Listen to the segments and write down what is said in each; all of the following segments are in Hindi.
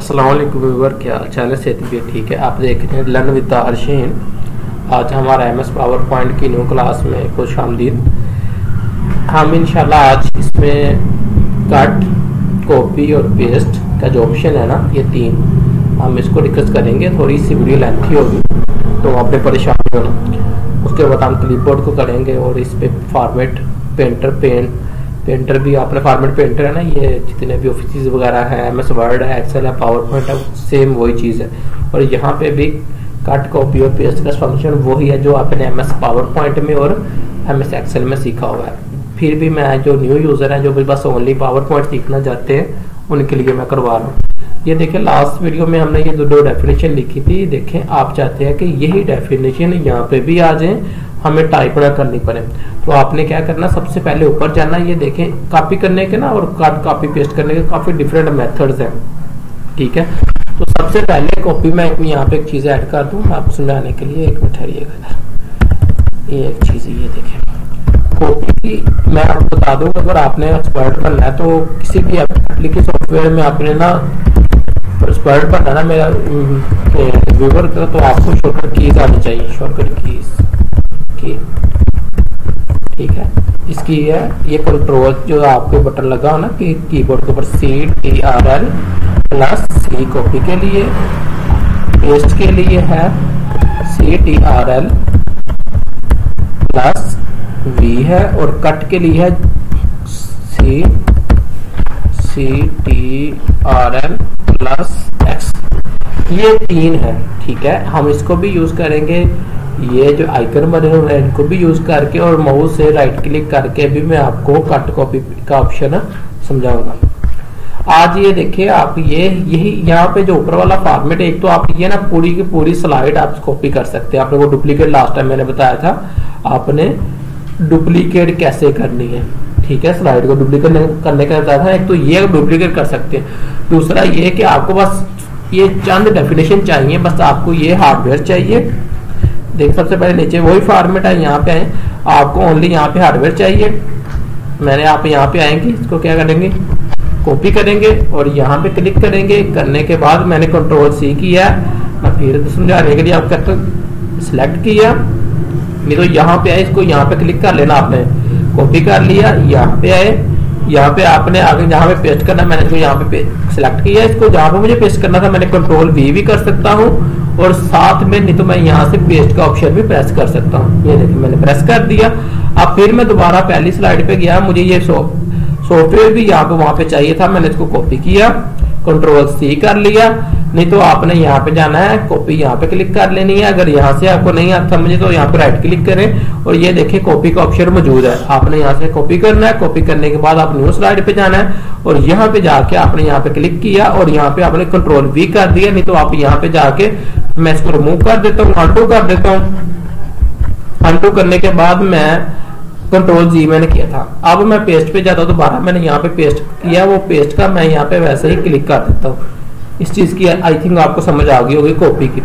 अस्सलाम वालेकुम व्यूअर, क्या हाल चाल है? सेहत भी ठीक है। आप देख रहे हैं लर्न विद अरशीन। आज हमारा एमएस पावर पॉइंट की न्यू क्लास में खुश आमदीद। हम इंशाल्लाह आज इसमें कट, कॉपी और पेस्ट का जो ऑप्शन है ना, ये तीन हम इसको डिस्कस करेंगे। थोड़ी सी वीडियो लेंथी होगी तो आपने परेशान होना। उसके बाद हम क्लिपबोर्ड को करेंगे और इस पे फॉर्मेट पेंटर भी आपने फॉर्मेट पेंटर है ना, ये जितने भी ऑफिस वगैरह है, एमएस वर्ड है, एक्सेल है, पावर पॉइंट है, सेम वही चीज़ है। और यहाँ पे भी कट, कॉपी और पेस्ट का फंक्शन वही है जो आपने एमएस पावर पॉइंट में और एमएस एक्सेल में सीखा हुआ है। फिर भी मैं जो न्यू यूज़र है, जो भी बस ओनली पावर पॉइंट सीखना चाहते हैं, उनके लिए मैं करवा रहा हूँ। ये देखें, लास्ट वीडियो में हमने ये दो डेफिनेशन लिखी थी। देखें, आप चाहते हैं कि यही डेफिनेशन यहाँ पे भी आ जाए, हमें टाइप ना करनी पड़े। तो आपने क्या करना, सबसे पहले ऊपर जाना। ये देखें, कॉपी करने के ना और कॉपी पेस्ट करने के काफी डिफरेंट मेथड्स हैं, ठीक है। तो सबसे पहले कॉपी में यहाँ पे एक चीज ऐड कर दूं आपको समझाने के लिए। एक मिनट ठहरिएगा, ये एक चीज ये देखें, कॉपी मैं आपको बता दूं। अगर आपने एक्सपर्ट बनना है तो किसी भी एप्लीकेशन सॉफ्टवेयर में आपने ना एक्सपर्ट बनना ना, मेरा व्यूअर का, तो आपको शॉर्टकट कीज आनी चाहिए। शॉर्टकट कीज की, ठीक है। इसकी है ये कंट्रोल जो आपके बटन लगा हो ना कि कीबोर्ड के ऊपर CTRL प्लस C कॉपी के लिए, पेस्ट के लिए है CTRL प्लस V है, और कट के लिए है CTRL प्लस X। ये तीन है, ठीक है। हम इसको भी यूज करेंगे, ये जो आइकन बने हुए हैं इनको भी यूज करके, और माउस से राइट क्लिक करके भी मैं आपको कट कॉपी का ऑप्शन समझाऊंगा। आज ये देखिए, आप यही यहाँ पे जो ऊपर वाला फॉर्मेट है, एक तो आप ये ना पूरी की पूरी स्लाइड आप कॉपी कर सकते हैं। आपने वो डुप्लीकेट लास्ट टाइम मैंने बताया था, आपने डुप्लीकेट कैसे करनी है, ठीक है। स्लाइड को डुप्लीकेट करने का बताया था। एक तो ये डुप्लीकेट कर सकते हैं, दूसरा ये कि आपको बस ये चंद डेफिनेशन चाहिए, बस आपको ये हार्डवेयर चाहिए। देख, सबसे पहले नीचे वही फॉर्मेट है, यहाँ पे आए, आपको ओनली यहाँ पे हार्डवेयर चाहिए। मैंने आप यहाँ पे आएंगे, इसको क्या करेंगे, कॉपी करेंगे और यहाँ पे क्लिक करेंगे। करने के बाद मैंने कंट्रोल C किया, मैं फिर समझाने के लिए आप सिलेक्ट किया, नहीं तो यहाँ पे आए, इसको यहाँ पे क्लिक कर लेना। आपने कॉपी कर लिया, यहाँ पे आए, यहाँ पे आपने आगे जहाँ पे पेस्ट करना, मैंने इसको यहाँ पे सिलेक्ट किया। इसको जहाँ पे मुझे पेस्ट करना था मैंने कंट्रोल V भी कर सकता हूँ, और साथ में नहीं तो मैं यहाँ से पेस्ट का ऑप्शन भी प्रेस कर सकता हूँ। ये देखिए, मैंने प्रेस कर दिया। अब फिर मैं दोबारा पहली स्लाइड पे गया, मुझे ये सॉफ्टवेयर भी यहाँ पे वहां पे चाहिए था, मैंने इसको कॉपी किया, कंट्रोल C कर लिया। नहीं तो आपने यहाँ पे जाना है, कॉपी यहाँ पे क्लिक कर लेनी है। अगर यहाँ से आपको नहीं आता समझे तो यहाँ पे राइट क्लिक करें, और ये देखिए कॉपी का ऑप्शन मौजूद है। आपने यहाँ से कॉपी करना है, कॉपी करने के बाद आप न्यू स्लाइड पे जाना है, और यहाँ पे जाके आपने यहाँ पे क्लिक किया, और यहाँ पे आपने कंट्रोल V कर दिया। नहीं तो आप यहाँ पे जाके, मैं इसको रिमूव कर देता हूँ, अनडू कर देता हूँ। अनडू करने के बाद मैं कंट्रोल G मैंने किया था। अब मैं पेस्ट पे जाता हूँ, दोबारा मैंने यहाँ पे पेस्ट किया, वो पेस्ट का मैं यहाँ पे वैसे ही क्लिक कर देता हूँ। इस चीज की आई थिंक आपको समझ आ गई होगी, कॉपी की,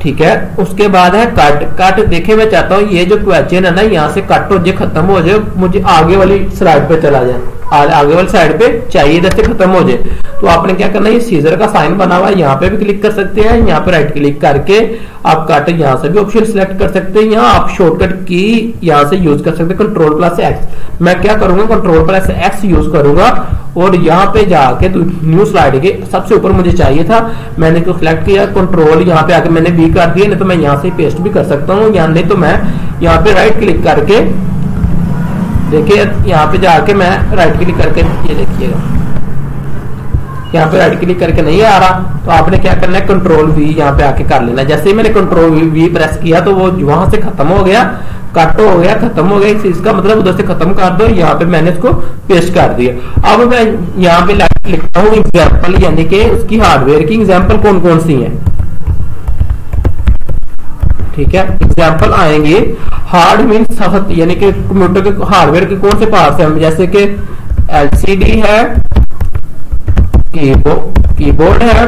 ठीक है। उसके बाद है कट। देखे, मैं चाहता हूँ ये जो क्वेश्चन है ना, यहाँ से कट हो जाए, खत्म हो जाए, मुझे आगे वाली स्लाइड पे चला जाए, आगे वाली साइड पे चाहिए, इधर से खत्म हो जाए। तो आपने क्या करना है, ये सीजर का साइन बना हुआ है, यहाँ पे भी क्लिक कर सकते हैं। यहाँ पे राइट क्लिक करके आप कट यहाँ से भी ऑप्शन सिलेक्ट कर सकते हैं। यहाँ आप शॉर्टकट की यहाँ से यूज कर सकते हैं, कंट्रोल प्लस X। मैं क्या करूंगा, कंट्रोल प्लस X यूज करूंगा, और यहाँ पे जाके न्यू स्लाइड के सबसे ऊपर मुझे चाहिए था, मैंने इसको सिलेक्ट किया, कंट्रोल यहाँ पे आके मैंने V कर दिया। नहीं तो मैं यहाँ से पेस्ट भी कर सकता हूँ, या नहीं तो मैं यहाँ पे राइट क्लिक करके, देखिए यहाँ पे जाके मैं राइट क्लिक करके, ये देखिएगा यहाँ पे राइट क्लिक करके नहीं आ रहा, तो आपने क्या करना है, कंट्रोल V यहाँ पे आके कर लेना। जैसे ही मैंने कंट्रोल V प्रेस किया तो वो वहां से खत्म हो गया, कट हो गया, खत्म हो गया। इसका मतलब उधर से खत्म कर दो, यहाँ पे मैंने इसको पेस्ट कर दिया। अब मैं यहाँ पे लिखता हूँ एग्जाम्पल, यानी कि उसकी हार्डवेयर की एग्जाम्पल कौन कौन सी है, ठीक है। एग्जाम्पल आएंगे, हार्ड मीन सख्त, यानी कि कंप्यूटर के हार्डवेयर के कौन से पार्ट्स हैं, जैसे कि LCD है, कीबोर्ड है,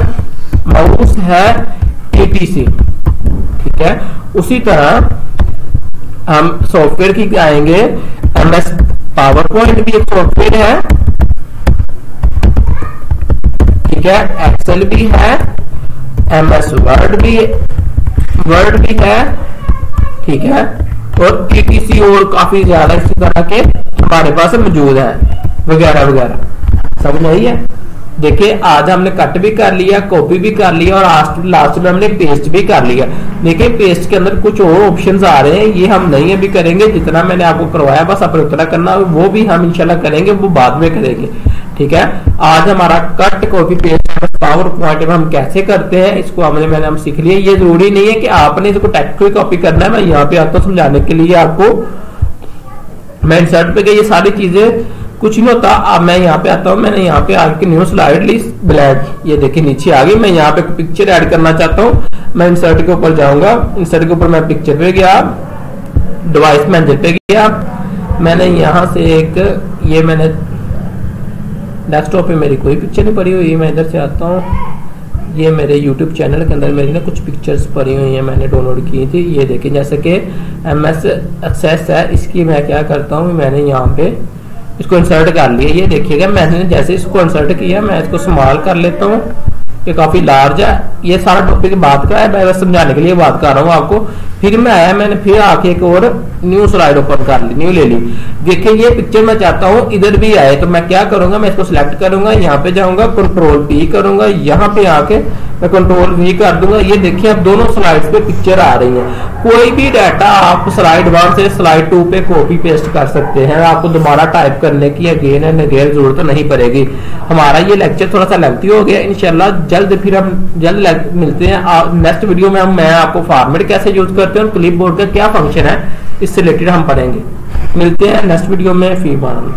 माउस है, ETC, ठीक है। उसी तरह हम सॉफ्टवेयर की आएंगे, MS पावर पॉइंट भी एक सॉफ्टवेयर है, ठीक है, एक्सेल भी है, MS वर्ड भी है, ठीक है, और TTC और काफी ज्यादा इसी तरह के हमारे पास मौजूद है वगैरह वगैरह। समझ आई है? देखिए आज हमने कट भी कर लिया, कॉपी भी कर लिया और लास्ट में हमने पेस्ट भी कर लिया। देखिए पेस्ट के अंदर कुछ और ऑप्शंस आ रहे हैं, ये हम नहीं अभी करेंगे, जितना मैंने आपको करवाया बस अपने उतना करना, वो भी हम इंशाल्लाह करेंगे, वो बाद में करेंगे, ठीक है। आज हमारा cut copy paste power point में हम कैसे करते हैं इसको मैंने हम सीख लिया। ये जरूरी नहीं है कि आपने इसको टेक्स्ट कॉपी करना है, मैं यहाँ पे आता हूँ समझाने के लिए आपको। मैं इंसर्ट पे गई, ये सारी चीजें कुछ नहीं होता। अब मैं यहाँ पे आता हूँ, मैंने यहाँ पे आके न्यू स्लाइड ली ब्लैक, ये देखिए नीचे आ गई। मैं यहाँ पे पिक्चर ऐड करना चाहता हूँ, मैं इंसर्ट के ऊपर जाऊंगा, इंसर्ट के ऊपर मैं पिक्चर पे गया, डिवाइस मैनेजर पे गया, मैंने यहाँ से एक ये मैंने डेस्कटॉप पे मेरी कोई पिक्चर नहीं पड़ी हुई, मैं इधर से आता हूँ, ये मेरे YouTube चैनल के अंदर मेरी ना कुछ पिक्चर्स पड़ी हुई हैं, मैंने डाउनलोड की थी। ये देखिए जैसे कि MS एक्सेस है, इसकी मैं क्या करता हूँ, मैंने यहाँ पे इसको इंसर्ट कर लिया। ये देखिएगा मैंने जैसे इसको इंसर्ट किया, मैं इसको स्मॉल कर लेता हूँ, ये काफी लार्ज है। ये सारा टॉपिक बात का है, मैं बस समझाने के लिए बात कर रहा हूँ आपको। फिर मैं आया, मैंने फिर आके एक और न्यू स्लाइड ओपन कर ली, न्यू ले ली। देखिए ये पिक्चर मैं चाहता हूँ इधर भी आए, तो मैं क्या करूंगा, मैं इसको सिलेक्ट करूंगा, यहाँ पे जाऊंगा, कंट्रोल-P करूंगा, यहाँ पे आके मैं कंट्रोल-V कर दूंगा। ये देखिए अब दोनों स्लाइड्स पे पिक्चर आ रही है। कोई भी डाटा आप स्लाइड 1 से स्लाइड 2 पे कॉपी पेस्ट कर सकते हैं, आपको दोबारा टाइप करने की अगेन एंड अगेन जरूरत नहीं पड़ेगी। हमारा ये लेक्चर थोड़ा सा लेंथी हो गया, इंशाल्लाह जल्द फिर हम जल्द मिलते हैं नेक्स्ट वीडियो में। मैं आपको फॉर्मेट कैसे यूज करते हैं और क्लिपबोर्ड का क्या फंक्शन है इससे रिलेटेड हम पढ़ेंगे। मिलते हैं नेक्स्ट वीडियो में, फी मान।